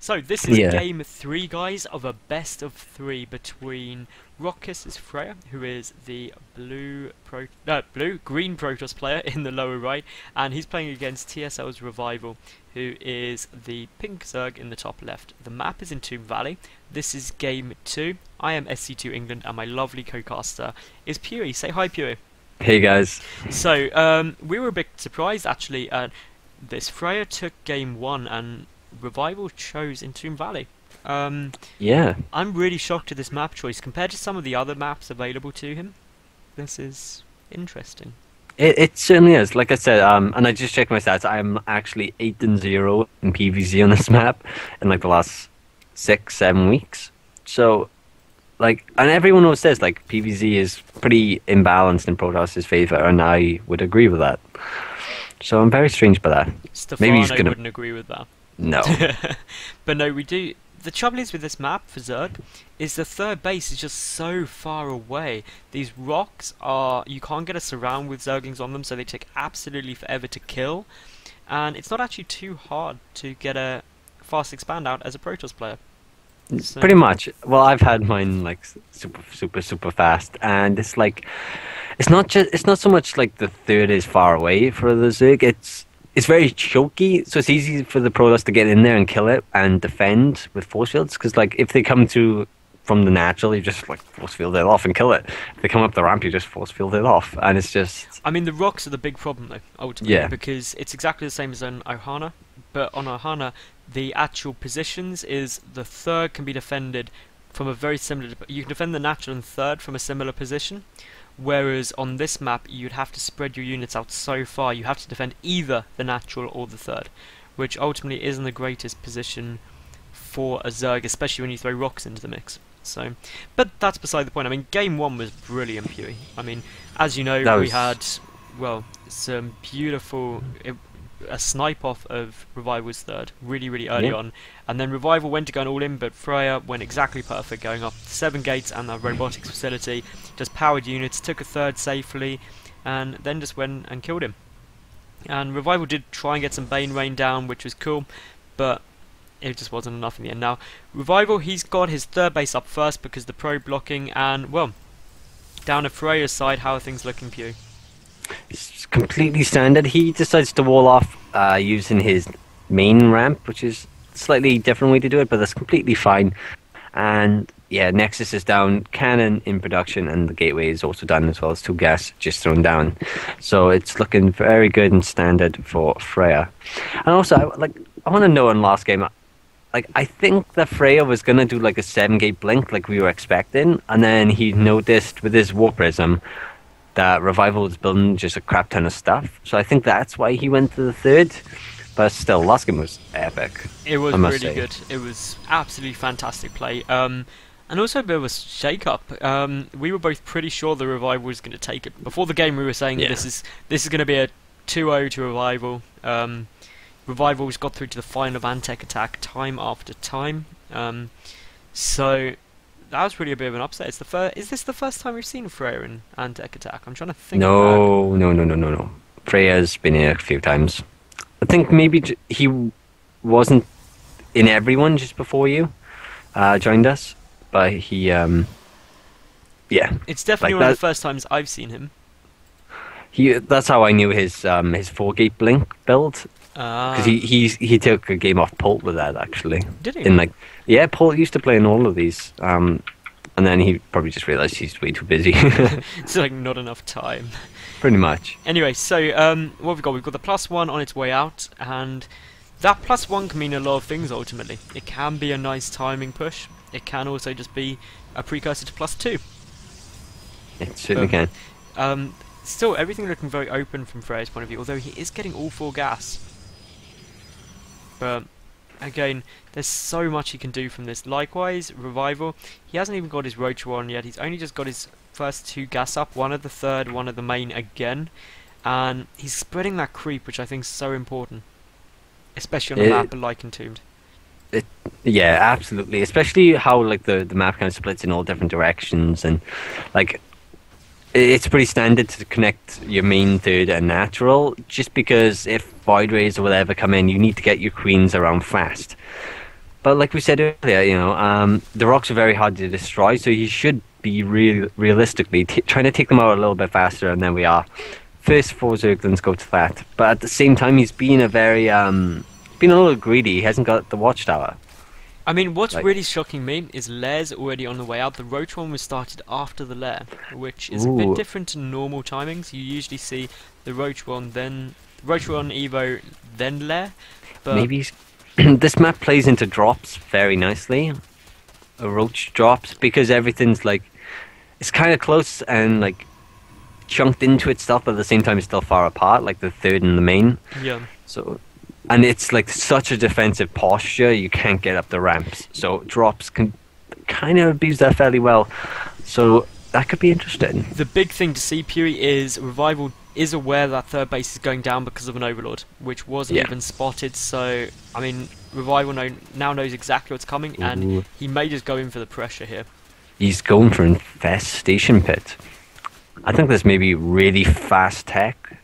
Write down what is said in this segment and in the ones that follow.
So this is Yeah. game 3, guys, of a best of 3 between roxkisFRAER, who is the green Protoss player in the lower right, and he's playing against TSLRevival, who is the pink Zerg in the top left. The map is in Tomb Valley. This is game 2. I am SC2 England, and my lovely co-caster is Pewee. Say hi, Pewee. Hey guys. So we were a bit surprised actually. This FRAER took game 1 and Revival chose Entomb Valley. Yeah. I'm really shocked at this map choice compared to some of the other maps available to him. This is interesting. It certainly is. Like I said, and I just checked my stats. I'm actually 8-0 in PvZ on this map in like the last 6-7 weeks. So, like, and everyone always says like PvZ is pretty imbalanced in Protoss's favor, and I would agree with that. So I'm very strange by that. Maybe he's Stefano wouldn't agree with that. No. But no, we do. The trouble is with this map for Zerg is the third base is just so far away. These rocks are, you can't get a surround with Zerglings on them, so they take absolutely forever to kill. And it's not actually too hard to get a fast expand out as a Protoss player. So, Pretty much. Well, I've had mine like super fast, and it's like it's not so much like the third is far away for the Zerg. It's very choky, so it's easy for the Protoss to get in there and kill it and defend with force fields. Because like if they come to from the natural, you just like force field it off and kill it. If they come up the ramp, you just force field it off, and it's just. I mean, the rocks are the big problem though, ultimately, Yeah. because it's exactly the same as on Ohana, but on Ohana, the actual positions is the third can be defended from a very similar. You can defend the natural and third from a similar position. Whereas on this map, you'd have to spread your units out so far, you have to defend either the natural or the third, which ultimately isn't the greatest position for a Zerg, especially when you throw rocks into the mix. So, but that's beside the point. I mean, game 1 was brilliant, Pewee. I mean, as you know, we had, well, some beautiful, a snipe off of Revival's third, really early on, and then Revival went to go all in, but FRAER went exactly perfect, going up 7 gates and the robotics facility, just powered units, took a third safely, and then just went and killed him. And Revival did try and get some Bane Rain down, which was cool, but it just wasn't enough in the end. Now, Revival, he's got his third base up first because the pro blocking, and, well, down at FRAER's side, how are things looking, Pewee? It's completely standard. He decides to wall off using his main ramp, which is a slightly different way to do it, but that's completely fine. And yeah, Nexus is down, Cannon in production, and the gateway is also done as well as 2 gas just thrown down. So it's looking very good and standard for FRAER. And also, I want to know in last game, like I think that FRAER was gonna do like a 7-gate blink like we were expecting, and then he noticed with his War Prism that Revival was building just a crap ton of stuff. So I think that's why he went to the third. But still, last game was epic. It was really good. It was absolutely fantastic play. And also a bit of a shake-up. We were both pretty sure the Revival was going to take it. Before the game we were saying this is going to be a 2-0 to Revival. Revival's got through to the final of AntecAttack time after time. So that was really a bit of an upset. Is this the first time we've seen FRAER in AntecAttack? I'm trying to think. No. FRAER's been here a few times. I think maybe he wasn't in everyone just before you joined us, but he, yeah. It's definitely one of the first times I've seen him. That's how I knew his 4-gate blink build. Because he took a game off Pult with that actually. Did he? In like, yeah, Pult used to play in all of these. And then he probably just realised he's way too busy. It's like not enough time. Pretty much. Anyway, so what have we got? We've got the +1 on its way out, and that +1 can mean a lot of things ultimately. It can be a nice timing push. It can also just be a precursor to +2. It certainly can. Still, everything looking very open from FRAER's point of view, although he is getting all 4 gas. But again, there's so much he can do from this. Likewise, Revival, he hasn't even got his Roach on yet. He's only just got his first 2 gas up, one of the third, one of the main again, and he's spreading that creep, which I think is so important, especially on a map like Entombed. Yeah, absolutely. Especially how like the map kind of splits in all different directions, and like it's pretty standard to connect your main third and natural, just because if Void Rays or whatever come in, you need to get your queens around fast. But like we said earlier, the rocks are very hard to destroy, so you should be realistically trying to take them out a little bit faster than we are. First 4 Zerglings go to that, but at the same time, he's been a very been a little greedy. He hasn't got the watchtower. I mean, what's really shocking me is Lair's already on the way out. The Roach one was started after the Lair, which is a bit different to normal timings. You usually see the Roach one, then Roach one Evo, then Lair. But maybe this map plays into drops very nicely. A Roach drops because everything's like it's kind of close and like chunked into itself, but at the same time it's still far apart, like the third and the main. Yeah. So. And it's like such a defensive posture, you can't get up the ramps. So drops can kind of abuse that fairly well. So that could be interesting. The big thing to see, Puri, is Revival is aware that third base is going down because of an Overlord, which wasn't even spotted. So, I mean, Revival now knows exactly what's coming, and he may just go in for the pressure here. He's going for Infestation Pit. I think this may be really fast tech.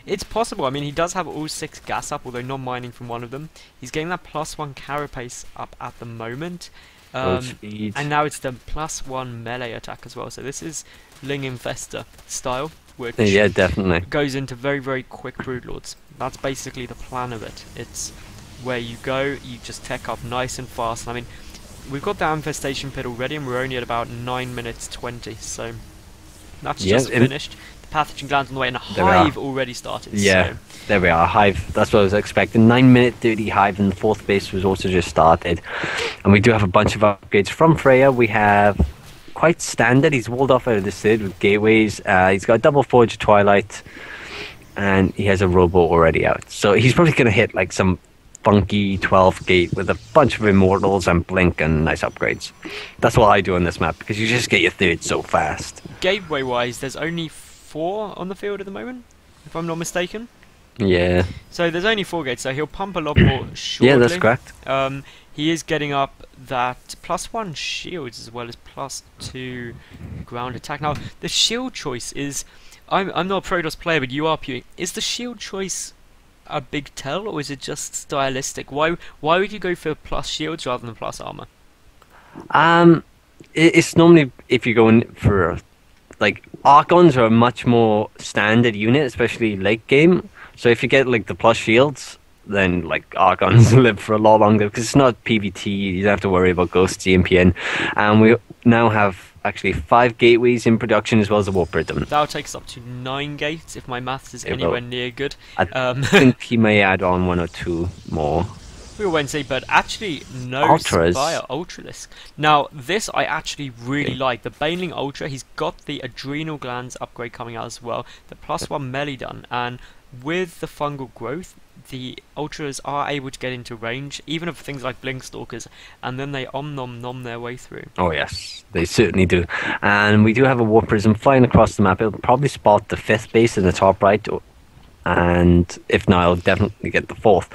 It's possible. I mean, he does have all 6 gas up, although not mining from one of them. He's getting that +1 carapace up at the moment. And now it's the +1 melee attack as well. So this is Ling Infester style, which definitely goes into very, very quick Broodlords. That's basically the plan of it. It's where you go, you just tech up nice and fast. I mean, we've got the Infestation Pit already, and we're only at about 9 minutes 20, so that's just finished. Pathogen glands on the way, and a hive already started. Yeah, so. There we are, hive. That's what I was expecting. 9-minute 30 hive, and the 4th base was also just started. And we do have a bunch of upgrades from FRAER. We have quite standard. He's walled off out of the third with gateways. He's got a double forge Twilight, and he has a robo already out. So he's probably going to hit like some funky 12 gate with a bunch of immortals and blink and nice upgrades. That's what I do on this map, because you just get your third so fast. Gateway wise, there's only 4 on the field at the moment, if I'm not mistaken. Yeah. So there's only 4 gates, so he'll pump a lot more shortly. Yeah, that's correct. He is getting up that +1 shields as well as +2 ground attack. Now, the shield choice is... I'm not a Protoss player, but you are, Pew. Is the shield choice a big tell, or is it just stylistic? Why would you go for plus shields rather than plus armor? It's normally if you're going for... Like, Archons are a much more standard unit, especially late game. So if you get, like, the plus shields, then, like, Archons live for a lot longer, because it's not PvT, you don't have to worry about Ghosts, GMPN. And we now have, actually, 5 gateways in production, as well as a Warp Prism. That'll take us up to 9 gates, if my maths is anywhere near good. I think he may add on 1 or 2 more. We'll wait and see, but actually no Spire Ultralisk. Now this I actually really like. The Baneling Ultra, he's got the Adrenal Glands upgrade coming out as well, the +1 melee done, and with the fungal growth the Ultras are able to get into range, even of things like Blink Stalkers, and then they nom their way through. Oh yes, they certainly do. And we do have a Warp Prism flying across the map. It'll probably spot the 5th base in the top right, and if not, it'll definitely get the 4th.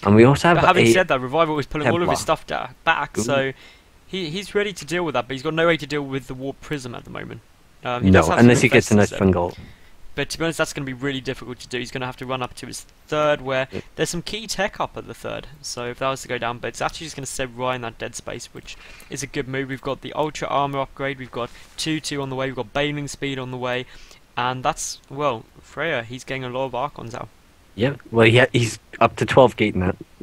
And we also have. But having said that, Revival is pulling all of his stuff back, Ooh. So he's ready to deal with that. But he's got no way to deal with the Warp Prism at the moment. No, unless he gets a nice fungal. But to be honest, that's going to be really difficult to do. He's going to have to run up to his 3rd, where there's some key tech up at the 3rd. So if that was to go down, but it's actually just going to sit right in that dead space, which is a good move. We've got the Ultra Armor upgrade. We've got 2/2 on the way. We've got Baneling Speed on the way, and that's FRAER. He's getting a lot of Archons out. Yeah, well, he's up to 12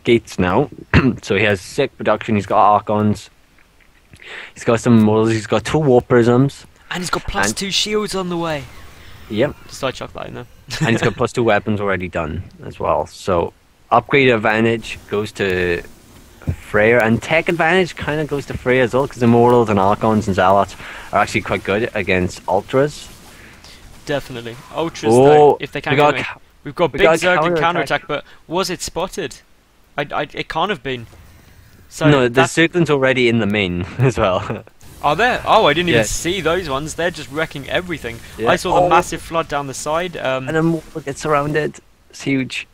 gates now, so he has sick production. He's got Archons, he's got some models, he's got 2 Warp Prisms, and he's got +2 shields on the way. Yep. Just I chuck that in there. And he's got +2 weapons already done as well. So upgrade advantage goes to FRAER, and tech advantage kind of goes to FRAER as well, because Immortals and Archons and Zealots are actually quite good against Ultras. Definitely. Ultras, though, if they can't we've got big Zerg counterattack, but was it spotted? It can't have been. So no, the Zerglings already in the main as well. Are there? Oh, I didn't even see those ones. They're just wrecking everything. Yeah. I saw the massive flood down the side. And then we'll get surrounded. It's huge.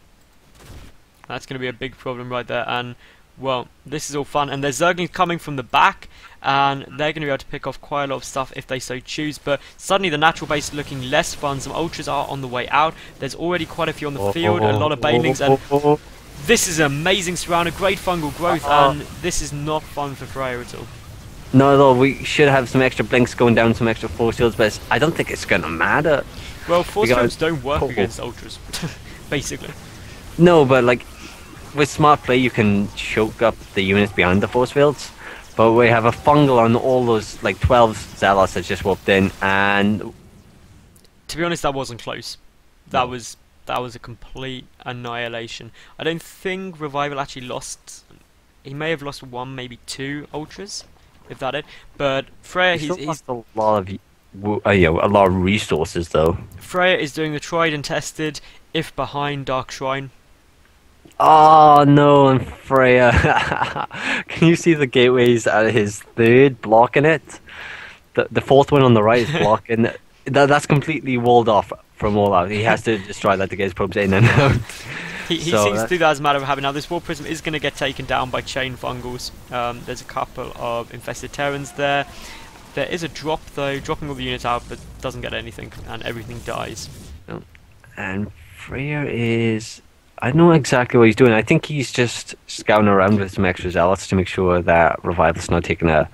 That's going to be a big problem right there. And, well, this is all fun. And there's Zerglings coming from the back, and they're going to be able to pick off quite a lot of stuff if they so choose. But suddenly the natural base is looking less fun. Some Ultras are on the way out. There's already quite a few on the field, a lot of Banelings, and This is amazing surround, a great fungal growth, and this is not fun for FRAER at all. No, though, we should have some extra blinks going down, some extra force fields, but I don't think it's going to matter. Well, force fields don't work against ultras, basically. No, but like, with smart play you can choke up the units behind the force fields, but we have a fungal on all those like 12 zealots that just whooped in, and to be honest, that wasn't close. That was a complete annihilation. I don't think Revival actually lost. He may have lost 1, maybe 2 ultras, if that it. But FRAER, he's lost a lot of a lot of resources though. FRAER is doing the tried and tested if behind Dark Shrine. Oh no, and FRAER. Can you see the gateways at his third blocking it? The fourth one on the right is blocking. That's completely walled off from all out. He has to destroy that to get his probes in and out. He seems to do that as a matter of habit. Now this War Prism is going to get taken down by chain fungals. There's a couple of infested Terrans there. There is a drop though, dropping all the units out, but doesn't get anything, and everything dies. And FRAER is... I don't know exactly what he's doing. I think he's just scouting around with some extra zealots to make sure that Revival's not taking an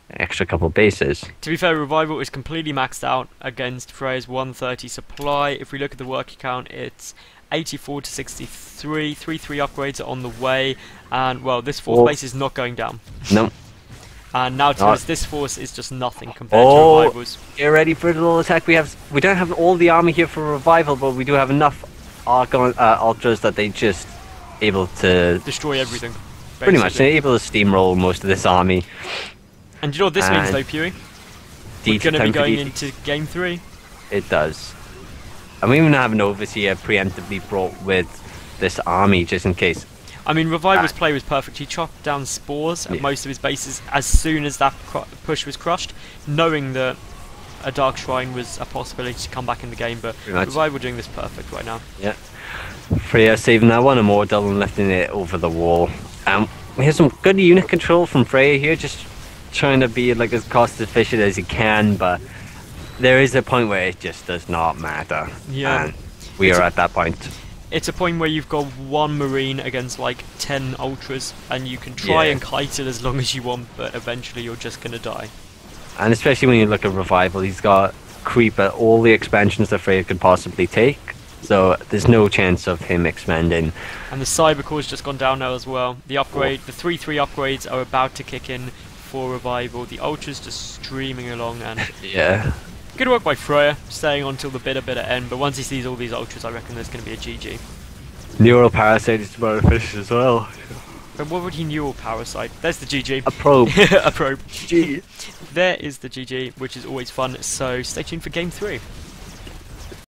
extra couple of bases. To be fair, Revival is completely maxed out against FRAER's 130 supply. If we look at the worker count, it's 84 to 63. 3-3 upgrades are on the way, and well, this fourth base is not going down. No. And now to us, this force is just nothing compared to Revival's. Get ready for the little attack. We don't have all the army here for Revival, but we do have enough ultras that they just able to destroy everything. Basically. Pretty much, they're able to steamroll most of this army. And you know what this means though, Pewee? We're going to be going into Game 3. It does. And we even have an overseer preemptively brought with this army just in case. I mean, Revival's play was perfect. He chopped down spores at most of his bases as soon as that push was crushed, knowing that a Dark Shrine was a possibility to come back in the game, but Revival doing this perfect right now. Yeah. FRAER saving that one, Immortal, and lifting it over the wall. We have some good unit control from FRAER here, just trying to be like as cost efficient as he can, but there is a point where it just does not matter. Yeah. And we are at that point. It's a point where you've got 1 Marine against like 10 Ultras, and you can try and kite it as long as you want, but eventually you're just going to die. And especially when you look at Revival, he's got creep at all the expansions that FRAER could possibly take. So there's no chance of him expanding. And the Cyber Core's just gone down now as well. The upgrade, the 3-3 upgrades are about to kick in for Revival. The Ultra's just streaming along, and yeah. Good work by FRAER, staying on till the bitter end. But once he sees all these Ultras, I reckon there's going to be a GG. Neural Parasite is about to finish as well. But what would he neural parasite? There's the GG. A probe. A probe. GG. There is the GG, which is always fun. So stay tuned for Game 3.